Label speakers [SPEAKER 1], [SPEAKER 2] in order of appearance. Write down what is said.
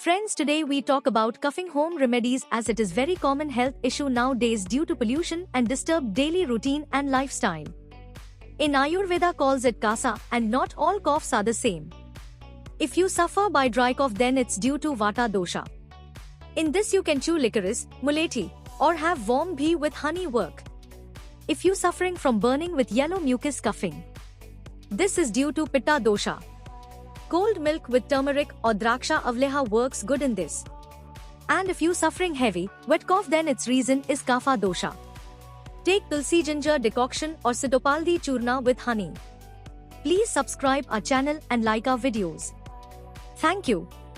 [SPEAKER 1] Friends, today we talk about coughing home remedies as it is very common health issue nowadays due to pollution and disturbed daily routine and lifestyle. In Ayurveda calls it kasa and not all coughs are the same. If you suffer by dry cough then it's due to vata dosha. In this you can chew licorice, muleti, or have warm ghee with honey work. If you suffering from burning with yellow mucus coughing, this is due to pitta dosha. Cold milk with turmeric or draksha avleha works good in this. And if you suffering heavy, wet cough then its reason is kapha dosha. Take tulsi ginger decoction or sitopaldi churna with honey. Please subscribe our channel and like our videos. Thank you.